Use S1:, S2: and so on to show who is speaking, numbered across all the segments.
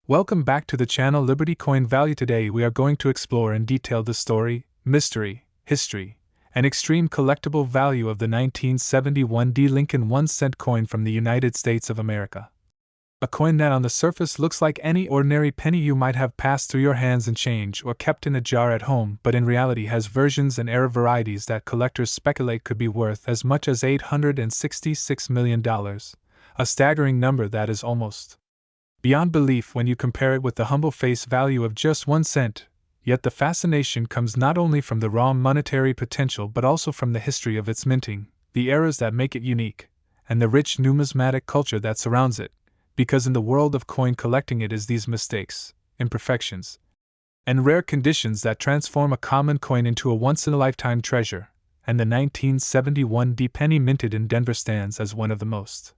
S1: Welcome back to the channel Liberty Coin Value. Today we are going to explore in detail the story, mystery, history, and extreme collectible value of the 1971 D Lincoln 1-cent coin from the United States of America. A coin that on the surface looks like any ordinary penny you might have passed through your hands in change or kept in a jar at home, but in reality has versions and error varieties that collectors speculate could be worth as much as $866 million, a staggering number that is almost beyond belief when you compare it with the humble face value of just 1 cent, yet the fascination comes not only from the raw monetary potential but also from the history of its minting, the eras that make it unique, and the rich numismatic culture that surrounds it, because in the world of coin collecting it is these mistakes, imperfections, and rare conditions that transform a common coin into a once-in-a-lifetime treasure, and the 1971 D penny minted in Denver stands as one of the most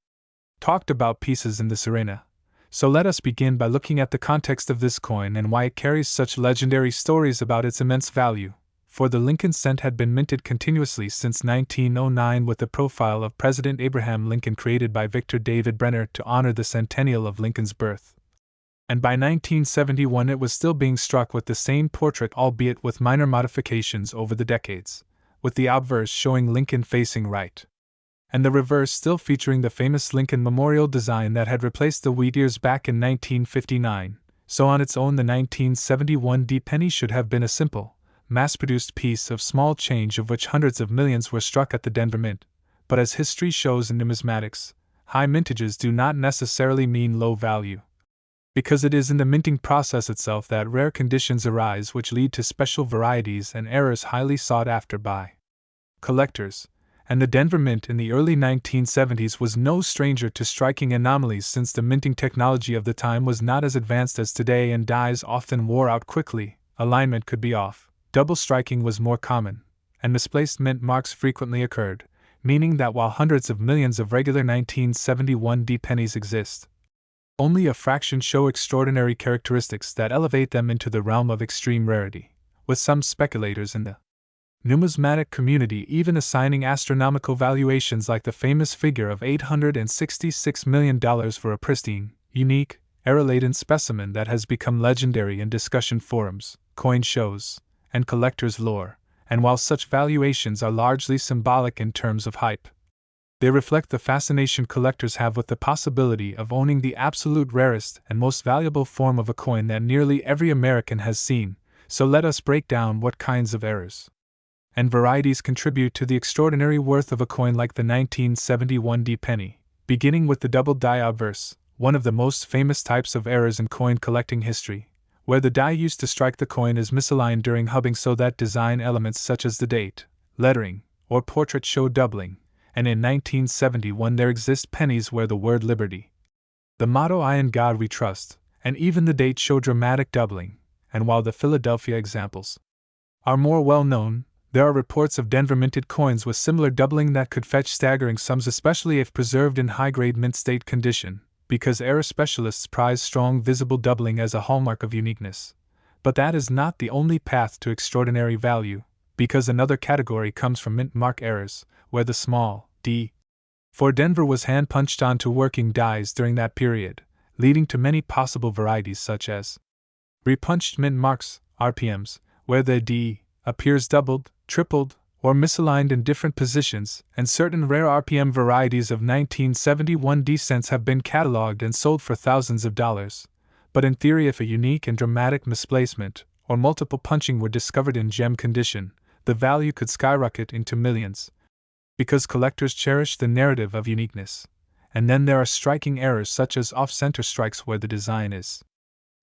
S1: talked about pieces in this arena. So let us begin by looking at the context of this coin and why it carries such legendary stories about its immense value. For the Lincoln cent had been minted continuously since 1909 with the profile of President Abraham Lincoln created by Victor David Brenner to honor the centennial of Lincoln's birth. And by 1971 it was still being struck with the same portrait, albeit with minor modifications over the decades, with the obverse showing Lincoln facing right, and the reverse still featuring the famous Lincoln Memorial design that had replaced the wheat ears back in 1959. So on its own the 1971 D penny should have been a simple, mass-produced piece of small change of which hundreds of millions were struck at the Denver Mint. But as history shows in numismatics, high mintages do not necessarily mean low value, because it is in the minting process itself that rare conditions arise which lead to special varieties and errors highly sought after by collectors. And the Denver Mint in the early 1970s was no stranger to striking anomalies, since the minting technology of the time was not as advanced as today and dies often wore out quickly, alignment could be off, double striking was more common, and misplaced mint marks frequently occurred, meaning that while hundreds of millions of regular 1971 D pennies exist, only a fraction show extraordinary characteristics that elevate them into the realm of extreme rarity, with some speculators in the numismatic community even assigning astronomical valuations like the famous figure of $866 million for a pristine, unique, error-laden specimen that has become legendary in discussion forums, coin shows, and collectors' lore. And while such valuations are largely symbolic in terms of hype, they reflect the fascination collectors have with the possibility of owning the absolute rarest and most valuable form of a coin that nearly every American has seen. So let us break down what kinds of errors and varieties contribute to the extraordinary worth of a coin like the 1971 D penny, beginning with the double die obverse, one of the most famous types of errors in coin collecting history, where the die used to strike the coin is misaligned during hubbing so that design elements such as the date, lettering, or portrait show doubling, and in 1971 there exist pennies where the word liberty, the motto I in God we trust, and even the date show dramatic doubling, and while the Philadelphia examples are more well known, there are reports of Denver minted coins with similar doubling that could fetch staggering sums, especially if preserved in high-grade mint state condition, because error specialists prize strong visible doubling as a hallmark of uniqueness. But that is not the only path to extraordinary value, because another category comes from mint mark errors, where the small d for Denver was hand-punched onto working dies during that period, leading to many possible varieties such as repunched mint marks, RPMs, where the d appears doubled, tripled, or misaligned in different positions, and certain rare RPM varieties of 1971 D cents have been cataloged and sold for thousands of dollars. But in theory, if a unique and dramatic misplacement or multiple punching were discovered in gem condition, the value could skyrocket into millions, because collectors cherish the narrative of uniqueness. And then there are striking errors such as off-center strikes where the design is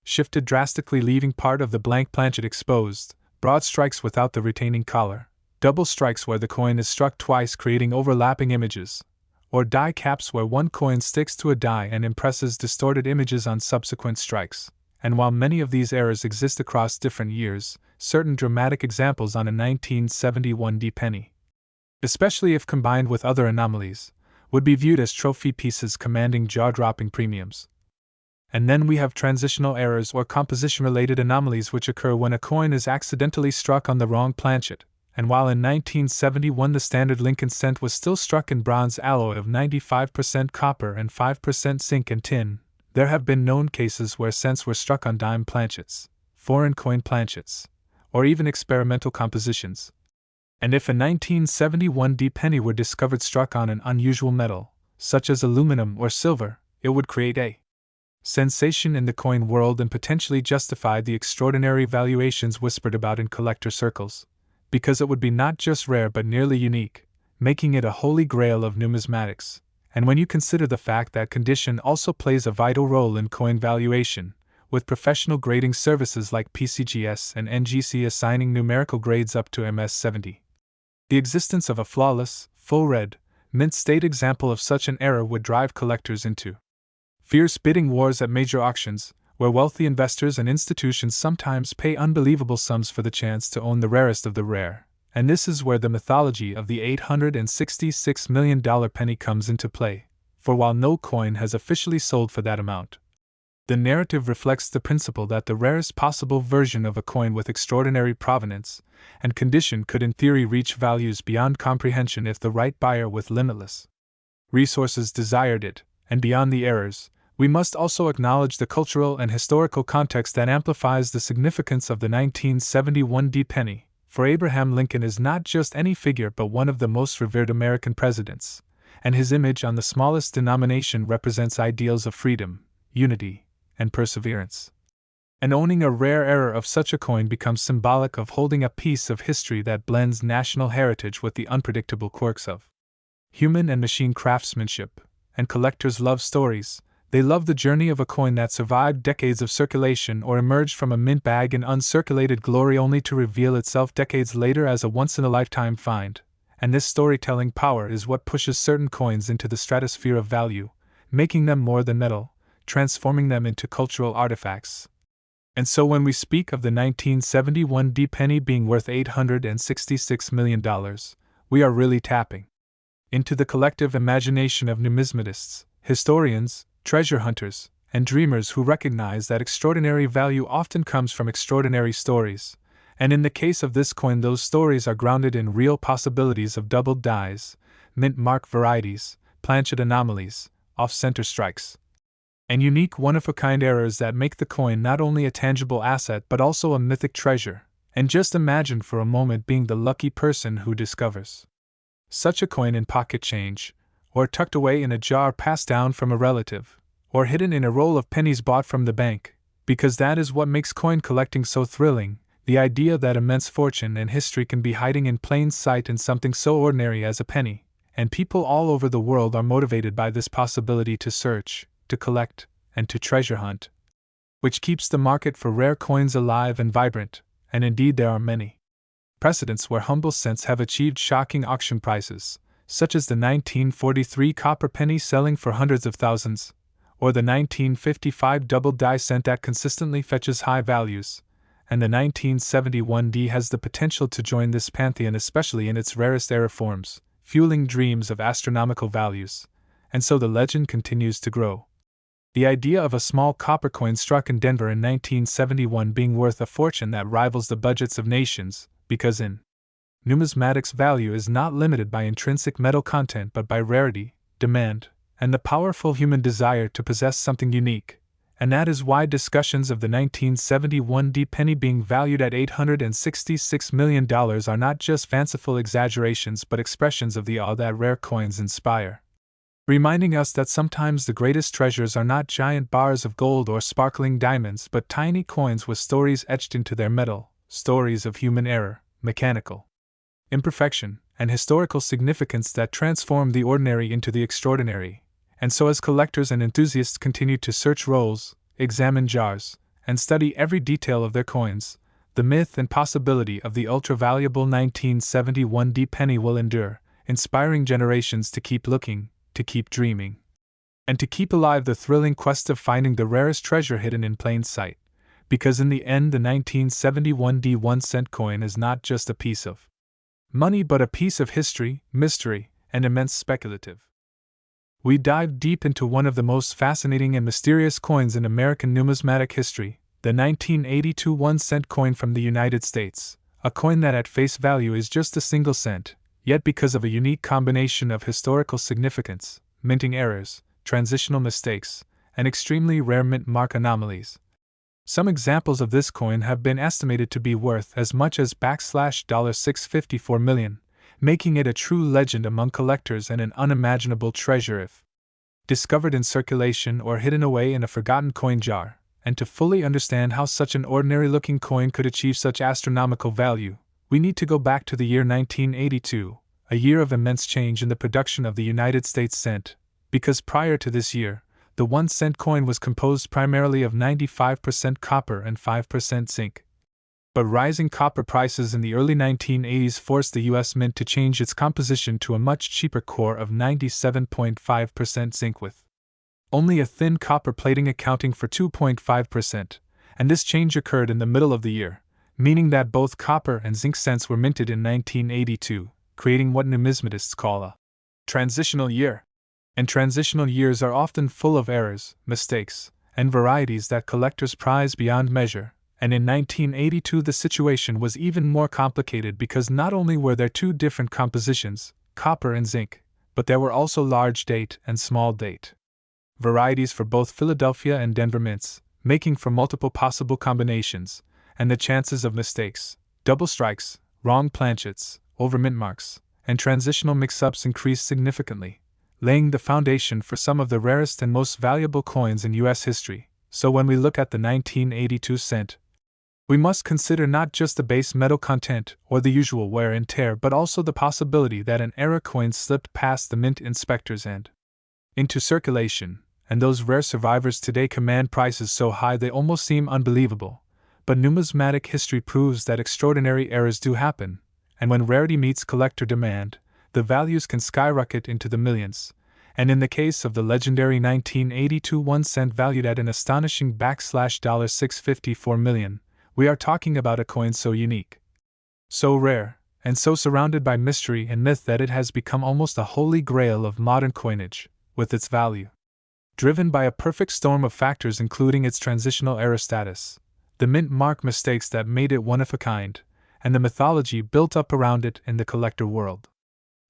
S1: shifted drastically, leaving part of the blank planchet exposed, broad strikes without the retaining collar, double strikes where the coin is struck twice creating overlapping images, or die caps where one coin sticks to a die and impresses distorted images on subsequent strikes. And while many of these errors exist across different years, certain dramatic examples on a 1971 D penny, especially if combined with other anomalies, would be viewed as trophy pieces commanding jaw-dropping premiums. And then we have transitional errors or composition-related anomalies which occur when a coin is accidentally struck on the wrong planchet, and while in 1971 the standard Lincoln cent was still struck in bronze alloy of 95% copper and 5% zinc and tin, There have been known cases where cents were struck on dime planchets, foreign coin planchets, or even experimental compositions. And if a 1971 penny were discovered struck on an unusual metal, such as aluminum or silver, it would create a sensation in the coin world and potentially justify the extraordinary valuations whispered about in collector circles, because it would be not just rare but nearly unique, making it a holy grail of numismatics. And when you consider the fact that condition also plays a vital role in coin valuation, with professional grading services like PCGS and NGC assigning numerical grades up to MS70. The existence of a flawless, full red, mint state example of such an error would drive collectors into fierce bidding wars at major auctions, where wealthy investors and institutions sometimes pay unbelievable sums for the chance to own the rarest of the rare. And this is where the mythology of the $866 million penny comes into play, for while no coin has officially sold for that amount, the narrative reflects the principle that the rarest possible version of a coin with extraordinary provenance and condition could in theory reach values beyond comprehension if the right buyer with limitless resources desired it. And beyond the errors, we must also acknowledge the cultural and historical context that amplifies the significance of the 1971 penny. For Abraham Lincoln is not just any figure but one of the most revered American presidents, and his image on the smallest denomination represents ideals of freedom, unity, and perseverance. And owning a rare error of such a coin becomes symbolic of holding a piece of history that blends national heritage with the unpredictable quirks of human and machine craftsmanship. And collectors love stories. They love the journey of a coin that survived decades of circulation or emerged from a mint bag in uncirculated glory only to reveal itself decades later as a once-in-a-lifetime find. And this storytelling power is what pushes certain coins into the stratosphere of value, making them more than metal, transforming them into cultural artifacts. And so when we speak of the 1971 penny being worth $866 million, we are really tapping into the collective imagination of numismatists, historians, treasure hunters, and dreamers who recognize that extraordinary value often comes from extraordinary stories, and in the case of this coin those stories are grounded in real possibilities of doubled dies, mint mark varieties, planchet anomalies, off-center strikes, and unique one-of-a-kind errors that make the coin not only a tangible asset but also a mythic treasure. And just imagine for a moment being the lucky person who discovers such a coin in pocket change, or tucked away in a jar passed down from a relative, or hidden in a roll of pennies bought from the bank, because that is what makes coin collecting so thrilling, the idea that immense fortune and history can be hiding in plain sight in something so ordinary as a penny, and people all over the world are motivated by this possibility to search, to collect, and to treasure hunt, which keeps the market for rare coins alive and vibrant, and indeed there are many precedents where humble cents have achieved shocking auction prices, such as the 1943 copper penny selling for hundreds of thousands, or the 1955 double die cent that consistently fetches high values, and the 1971 has the potential to join this pantheon especially in its rarest error forms, fueling dreams of astronomical values, and so the legend continues to grow. The idea of a small copper coin struck in Denver in 1971 being worth a fortune that rivals the budgets of nations, because in numismatics value is not limited by intrinsic metal content but by rarity, demand, and the powerful human desire to possess something unique, and that is why discussions of the 1971 penny being valued at $866 million are not just fanciful exaggerations but expressions of the awe that rare coins inspire, reminding us that sometimes the greatest treasures are not giant bars of gold or sparkling diamonds but tiny coins with stories etched into their metal, stories of human error, mechanical imperfection, and historical significance that transform the ordinary into the extraordinary. And so as collectors and enthusiasts continue to search rolls, examine jars, and study every detail of their coins, the myth and possibility of the ultra-valuable 1971 penny will endure, inspiring generations to keep looking, to keep dreaming, and to keep alive the thrilling quest of finding the rarest treasure hidden in plain sight, because in the end the 1971 1-cent coin is not just a piece of money but a piece of history, mystery, and immense speculative. We dive deep into one of the most fascinating and mysterious coins in American numismatic history, the 1982 1-cent coin from the United States, a coin that at face value is just a single cent, yet because of a unique combination of historical significance, minting errors, transitional mistakes, and extremely rare mint mark anomalies. Some examples of this coin have been estimated to be worth as much as $654 million, making it a true legend among collectors and an unimaginable treasure if discovered in circulation or hidden away in a forgotten coin jar. And to fully understand how such an ordinary-looking coin could achieve such astronomical value, we need to go back to the year 1982, a year of immense change in the production of the United States cent, because prior to this year, the 1 cent coin was composed primarily of 95% copper and 5% zinc. But rising copper prices in the early 1980s forced the U.S. Mint to change its composition to a much cheaper core of 97.5% zinc with only a thin copper plating accounting for 2.5%, and this change occurred in the middle of the year, meaning that both copper and zinc cents were minted in 1982, creating what numismatists call a transitional year. And transitional years are often full of errors, mistakes, and varieties that collectors prize beyond measure, and in 1982 the situation was even more complicated because not only were there two different compositions, copper and zinc, but there were also large date and small date varieties for both Philadelphia and Denver mints, making for multiple possible combinations, and the chances of mistakes, double strikes, wrong planchets, overmint marks, and transitional mix-ups increased significantly, laying the foundation for some of the rarest and most valuable coins in U.S. history. So when we look at the 1982 cent, we must consider not just the base metal content or the usual wear and tear, but also the possibility that an era coin slipped past the mint inspectors and into circulation, and those rare survivors today command prices so high they almost seem unbelievable. But numismatic history proves that extraordinary errors do happen, and when rarity meets collector demand, the values can skyrocket into the millions. And in the case of the legendary 1982 1 cent valued at an astonishing $654 million, we are talking about a coin so unique, so rare, and so surrounded by mystery and myth that it has become almost a holy grail of modern coinage, with its value driven by a perfect storm of factors including its transitional era status, the mint mark mistakes that made it one of a kind, and the mythology built up around it in the collector world.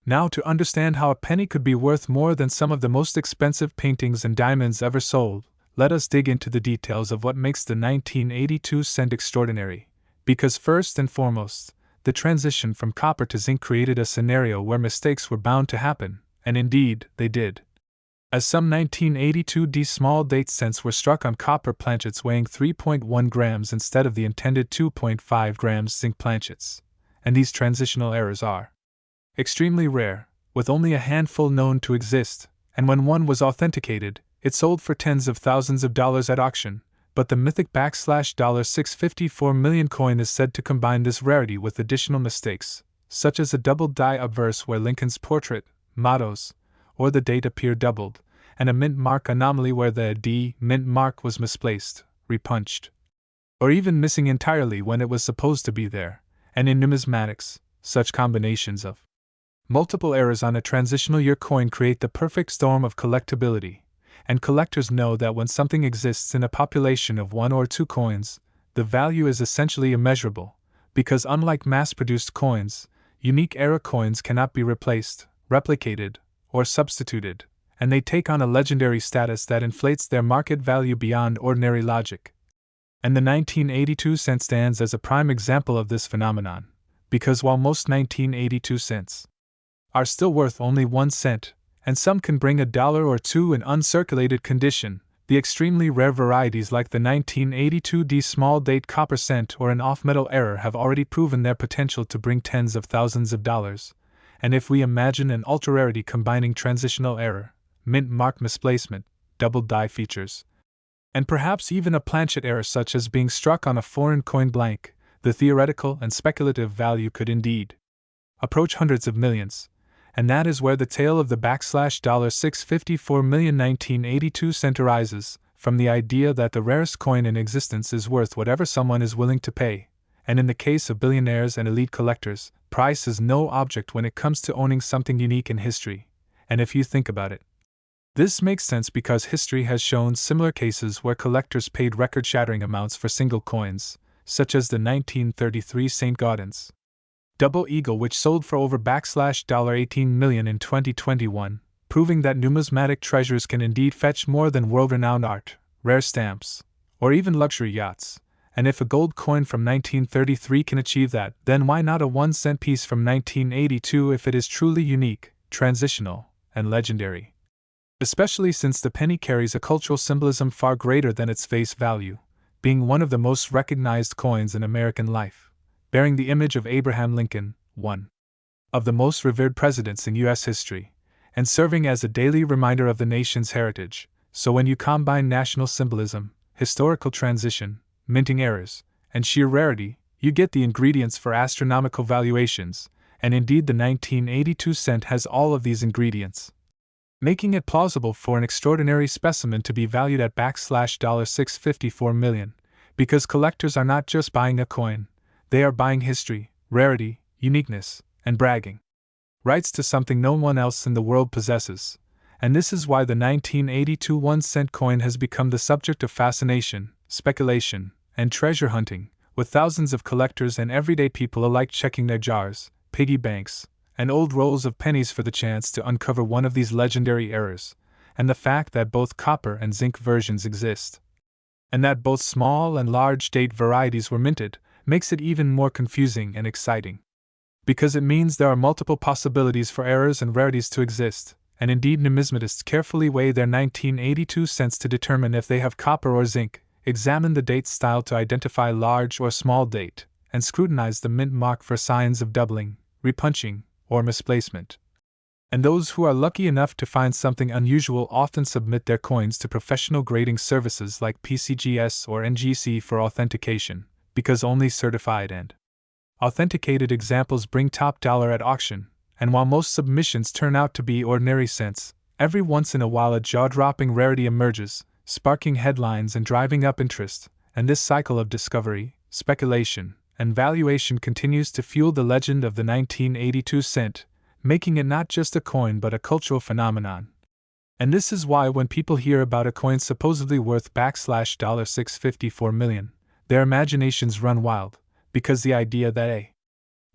S1: Now, to understand how a penny could be worth more than some of the most expensive paintings and diamonds ever sold, let us dig into the details of what makes the 1982 cent extraordinary, because first and foremost, the transition from copper to zinc created a scenario where mistakes were bound to happen, and indeed, they did. As some 1982 small date cents were struck on copper planchets weighing 3.1 grams instead of the intended 2.5 grams zinc planchets, and these transitional errors are extremely rare, with only a handful known to exist, and when one was authenticated, it sold for tens of thousands of dollars at auction. But the mythic $654 million coin is said to combine this rarity with additional mistakes, such as a double die obverse where Lincoln's portrait, mottos, or the date appear doubled, and a mint mark anomaly where the D mint mark was misplaced, repunched, or even missing entirely when it was supposed to be there. And in numismatics, such combinations of multiple errors on a transitional year coin create the perfect storm of collectability, and collectors know that when something exists in a population of one or two coins, the value is essentially immeasurable, because unlike mass-produced coins, unique era coins cannot be replaced, replicated, or substituted, and they take on a legendary status that inflates their market value beyond ordinary logic. And the 1982 cent stands as a prime example of this phenomenon, because while most 1982 cents are still worth only 1 cent, and some can bring $1 or $2 in uncirculated condition, the extremely rare varieties like the 1982 small date copper cent or an off-metal error have already proven their potential to bring tens of thousands of dollars. And if we imagine an ultra-rarity combining transitional error, mint mark misplacement, double die features, and perhaps even a planchet error such as being struck on a foreign coin blank, the theoretical and speculative value could indeed approach hundreds of millions. And that is where the tale of the $654 million 1982 cent arises, from the idea that the rarest coin in existence is worth whatever someone is willing to pay. And in the case of billionaires and elite collectors, price is no object when it comes to owning something unique in history. And if you think about it, this makes sense because history has shown similar cases where collectors paid record-shattering amounts for single coins, such as the 1933 St. Gaudens double eagle, which sold for over $18 million in 2021, proving that numismatic treasures can indeed fetch more than world-renowned art, rare stamps, or even luxury yachts. And if a gold coin from 1933 can achieve that, then why not a 1-cent piece from 1982 if it is truly unique, transitional, and legendary? Especially since the penny carries a cultural symbolism far greater than its face value, being one of the most recognized coins in American life, bearing the image of Abraham Lincoln, one of the most revered presidents in U.S. history, and serving as a daily reminder of the nation's heritage. So when you combine national symbolism, historical transition, minting errors, and sheer rarity, you get the ingredients for astronomical valuations, and indeed the 1982 cent has all of these ingredients, making it plausible for an extraordinary specimen to be valued at $654 million, because collectors are not just buying a coin, they are buying history, rarity, uniqueness, and bragging rights to something no one else in the world possesses. And this is why the 1982 1-cent coin has become the subject of fascination, speculation, and treasure hunting, with thousands of collectors and everyday people alike checking their jars, piggy banks, and old rolls of pennies for the chance to uncover one of these legendary errors, and the fact that both copper and zinc versions exist, and that both small and large date varieties were minted, makes it even more confusing and exciting. Because it means there are multiple possibilities for errors and rarities to exist, and indeed numismatists carefully weigh their 1982 cents to determine if they have copper or zinc, examine the date style to identify large or small date, and scrutinize the mint mark for signs of doubling, repunching, or misplacement. And those who are lucky enough to find something unusual often submit their coins to professional grading services like PCGS or NGC for authentication, because only certified and authenticated examples bring top dollar at auction. And while most submissions turn out to be ordinary cents, every once in a while a jaw-dropping rarity emerges, sparking headlines and driving up interest, and this cycle of discovery, speculation, and valuation continues to fuel the legend of the 1982 cent, making it not just a coin but a cultural phenomenon. And this is why when people hear about a coin supposedly worth $654 million, their imaginations run wild, because the idea that a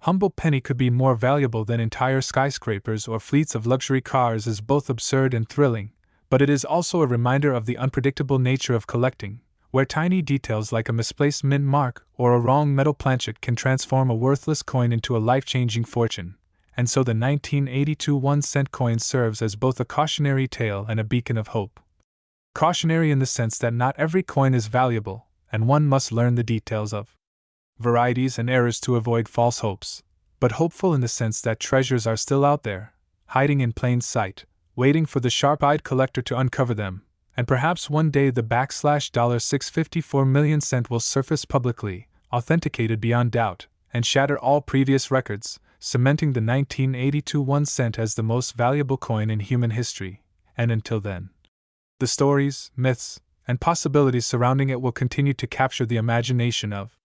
S1: humble penny could be more valuable than entire skyscrapers or fleets of luxury cars is both absurd and thrilling, but it is also a reminder of the unpredictable nature of collecting, where tiny details like a misplaced mint mark or a wrong metal planchet can transform a worthless coin into a life-changing fortune. And so the 1982 1-cent coin serves as both a cautionary tale and a beacon of hope. Cautionary in the sense that not every coin is valuable, and one must learn the details of varieties and errors to avoid false hopes, but hopeful in the sense that treasures are still out there, hiding in plain sight, waiting for the sharp-eyed collector to uncover them, and perhaps one day the $654 million cent will surface publicly, authenticated beyond doubt, and shatter all previous records, cementing the 1982 1-cent as the most valuable coin in human history. And until then, the stories, myths, and possibilities surrounding it will continue to capture the imagination of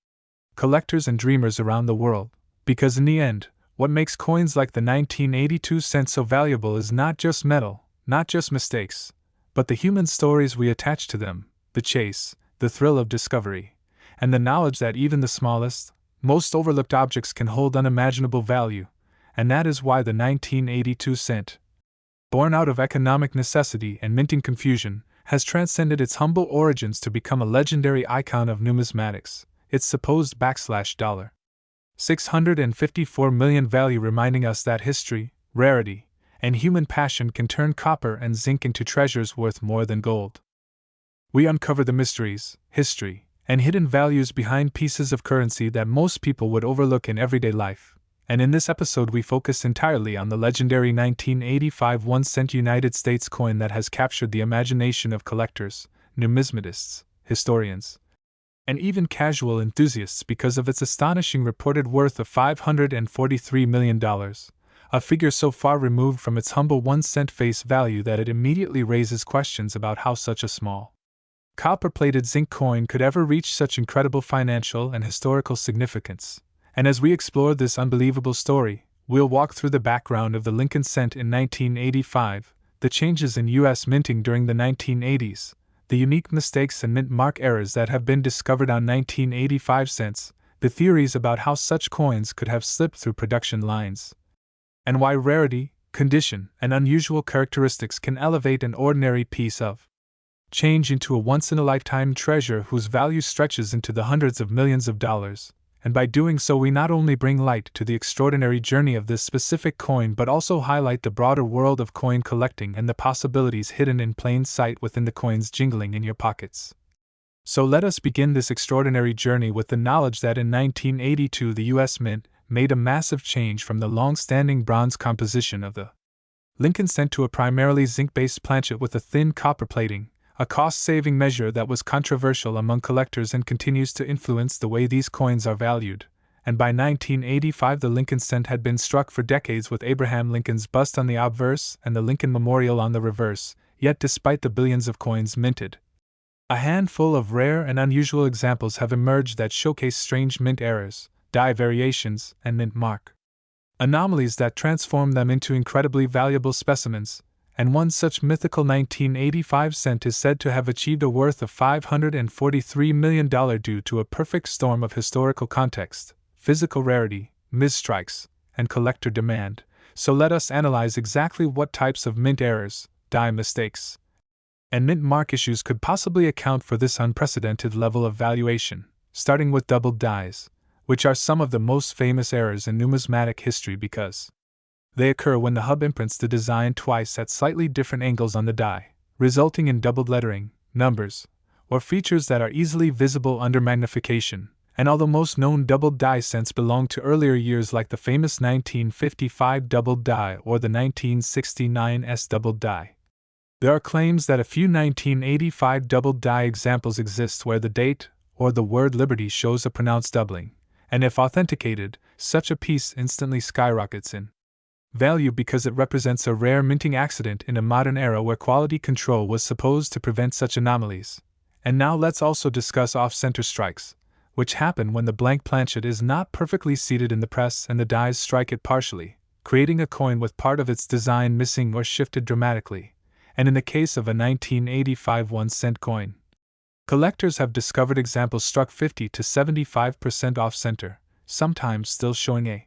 S1: collectors and dreamers around the world, because in the end, what makes coins like the 1982 cent so valuable is not just metal, not just mistakes, but the human stories we attach to them, the chase, the thrill of discovery, and the knowledge that even the smallest, most overlooked objects can hold unimaginable value. And that is why the 1982 cent, born out of economic necessity and minting confusion, has transcended its humble origins to become a legendary icon of numismatics, its supposed $654 million value, reminding us that history, rarity, and human passion can turn copper and zinc into treasures worth more than gold. We uncover the mysteries, history, and hidden values behind pieces of currency that most people would overlook in everyday life, and in this episode we focus entirely on the legendary 1985 1-cent United States coin that has captured the imagination of collectors, numismatists, historians, and even casual enthusiasts because of its astonishing reported worth of $543 million, a figure so far removed from its humble 1-cent face value that it immediately raises questions about how such a small, copper-plated zinc coin could ever reach such incredible financial and historical significance. And as we explore this unbelievable story, we'll walk through the background of the Lincoln cent in 1985, the changes in U.S. minting during the 1980s, the unique mistakes and mint mark errors that have been discovered on 1985 cents, the theories about how such coins could have slipped through production lines, and why rarity, condition, and unusual characteristics can elevate an ordinary piece of change into a once-in-a-lifetime treasure whose value stretches into the hundreds of millions of dollars. And by doing so, we not only bring light to the extraordinary journey of this specific coin but also highlight the broader world of coin collecting and the possibilities hidden in plain sight within the coins jingling in your pockets. So let us begin this extraordinary journey with the knowledge that in 1982 the U.S. Mint made a massive change from the long-standing bronze composition of the Lincoln cent to a primarily zinc-based planchet with a thin copper plating, a cost-saving measure that was controversial among collectors and continues to influence the way these coins are valued. And by 1985 the Lincoln cent had been struck for decades with Abraham Lincoln's bust on the obverse and the Lincoln Memorial on the reverse, yet despite the billions of coins minted, a handful of rare and unusual examples have emerged that showcase strange mint errors, die variations, and mint mark anomalies that transform them into incredibly valuable specimens. And one such mythical 1985 cent is said to have achieved a worth of $543 million due to a perfect storm of historical context, physical rarity, misstrikes, and collector demand. So let us analyze exactly what types of mint errors, die mistakes, and mint mark issues could possibly account for this unprecedented level of valuation, starting with doubled dies, which are some of the most famous errors in numismatic history because they occur when the hub imprints the design twice at slightly different angles on the die, resulting in doubled lettering, numbers, or features that are easily visible under magnification. And although most known doubled die cents belong to earlier years like the famous 1955 doubled die or the 1969 doubled die, there are claims that a few 1985 doubled die examples exist where the date or the word Liberty shows a pronounced doubling, and if authenticated, such a piece instantly skyrockets in value because it represents a rare minting accident in a modern era where quality control was supposed to prevent such anomalies. And now let's also discuss off-center strikes, which happen when the blank planchet is not perfectly seated in the press and the dies strike it partially, creating a coin with part of its design missing or shifted dramatically. And in the case of a 1985 1-cent coin, collectors have discovered examples struck 50 to 75% off-center, sometimes still showing a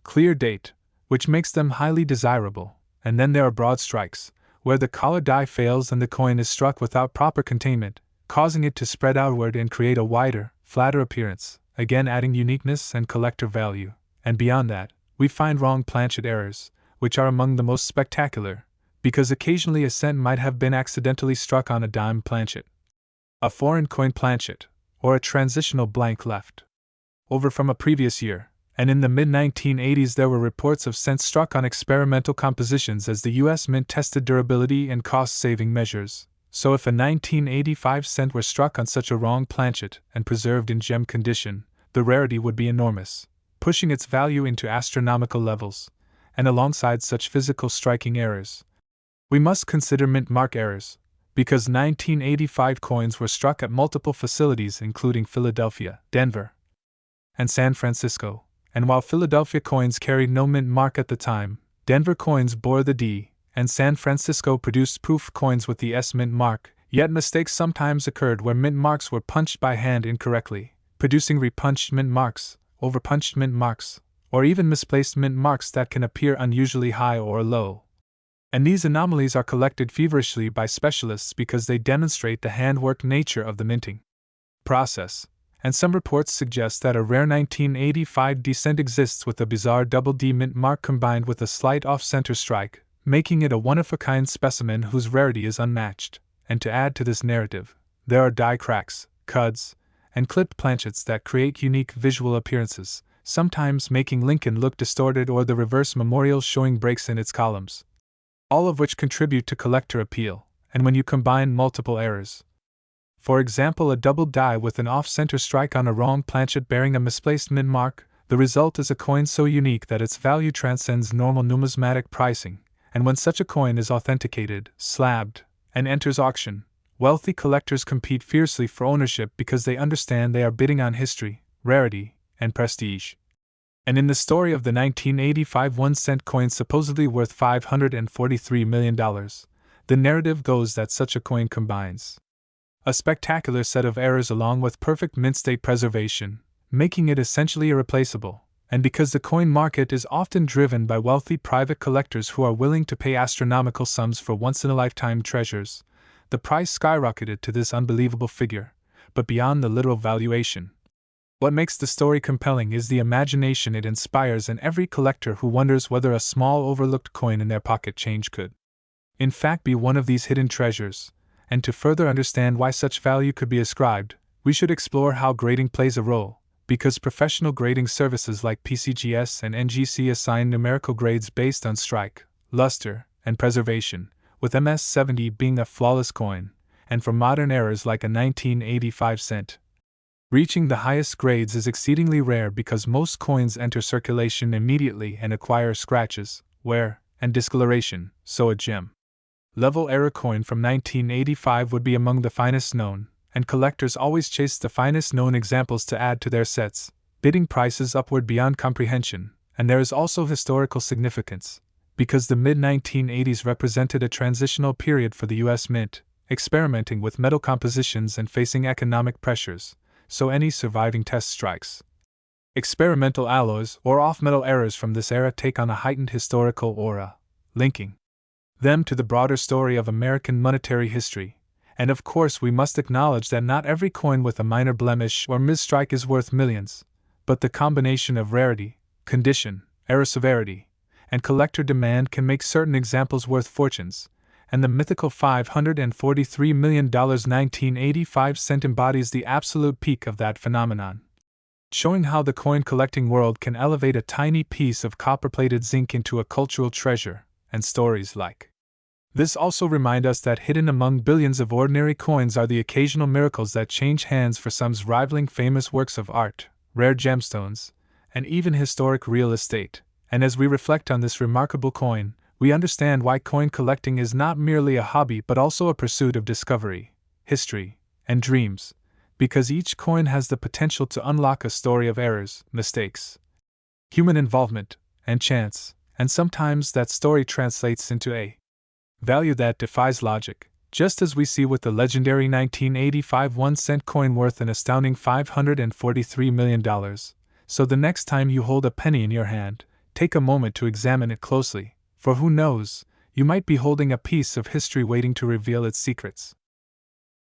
S1: clear date, which makes them highly desirable. And then there are broad strikes, where the collar die fails and the coin is struck without proper containment, causing it to spread outward and create a wider, flatter appearance, again adding uniqueness and collector value. And beyond that, we find wrong planchet errors, which are among the most spectacular, because occasionally a cent might have been accidentally struck on a dime planchet, a foreign coin planchet, or a transitional blank left over from a previous year. And in the mid-1980s there were reports of cents struck on experimental compositions as the U.S. Mint tested durability and cost-saving measures. So if a 1985 cent were struck on such a wrong planchet and preserved in gem condition, the rarity would be enormous, pushing its value into astronomical levels. And alongside such physical striking errors, we must consider mint mark errors, because 1985 coins were struck at multiple facilities including Philadelphia, Denver, and San Francisco. And while Philadelphia coins carried no mint mark at the time, Denver coins bore the D, and San Francisco produced proof coins with the S mint mark, yet mistakes sometimes occurred where mint marks were punched by hand incorrectly, producing repunched mint marks, overpunched mint marks, or even misplaced mint marks that can appear unusually high or low. And these anomalies are collected feverishly by specialists because they demonstrate the handwork nature of the minting process. And some reports suggest that a rare 1985 D cent exists with a bizarre double D mint mark combined with a slight off-center strike, making it a one-of-a-kind specimen whose rarity is unmatched. And to add to this narrative, there are die cracks, cuds, and clipped planchets that create unique visual appearances, sometimes making Lincoln look distorted or the reverse memorial showing breaks in its columns, all of which contribute to collector appeal. And when you combine multiple errors, for example a double die with an off-center strike on a wrong planchet bearing a misplaced mint mark, the result is a coin so unique that its value transcends normal numismatic pricing. And when such a coin is authenticated, slabbed, and enters auction, wealthy collectors compete fiercely for ownership because they understand they are bidding on history, rarity, and prestige. And in the story of the 1985 1-cent coin supposedly worth $543 million, the narrative goes that such a coin combines a spectacular set of errors along with perfect mint state preservation, making it essentially irreplaceable. And because the coin market is often driven by wealthy private collectors who are willing to pay astronomical sums for once-in-a-lifetime treasures, the price skyrocketed to this unbelievable figure, but beyond the literal valuation. What makes the story compelling is the imagination it inspires in every collector who wonders whether a small overlooked coin in their pocket change could, in fact, be one of these hidden treasures. And to further understand why such value could be ascribed, we should explore how grading plays a role, because professional grading services like PCGS and NGC assign numerical grades based on strike, luster, and preservation, with MS-70 being a flawless coin, and for modern errors like a 1985 cent. Reaching the highest grades is exceedingly rare because most coins enter circulation immediately and acquire scratches, wear, and discoloration, so a gem level error coin from 1985 would be among the finest known, and collectors always chase the finest known examples to add to their sets, bidding prices upward beyond comprehension. And there is also historical significance, because the mid-1980s represented a transitional period for the U.S. Mint, experimenting with metal compositions and facing economic pressures, so any surviving test strikes, experimental alloys or off-metal errors from this era take on a heightened historical aura, linking them to the broader story of American monetary history. And of course we must acknowledge that not every coin with a minor blemish or misstrike is worth millions, but the combination of rarity, condition, error severity, and collector demand can make certain examples worth fortunes, and the mythical $543 million 1985 cent embodies the absolute peak of that phenomenon, showing how the coin collecting world can elevate a tiny piece of copper-plated zinc into a cultural treasure. And stories like this also remind us that hidden among billions of ordinary coins are the occasional miracles that change hands for sums rivaling famous works of art, rare gemstones, and even historic real estate. And as we reflect on this remarkable coin, we understand why coin collecting is not merely a hobby but also a pursuit of discovery, history, and dreams, because each coin has the potential to unlock a story of errors, mistakes, human involvement, and chance. And sometimes that story translates into a value that defies logic, just as we see with the legendary 1985 1-cent coin worth an astounding $543 million. So the next time you hold a penny in your hand, take a moment to examine it closely, for who knows, you might be holding a piece of history waiting to reveal its secrets.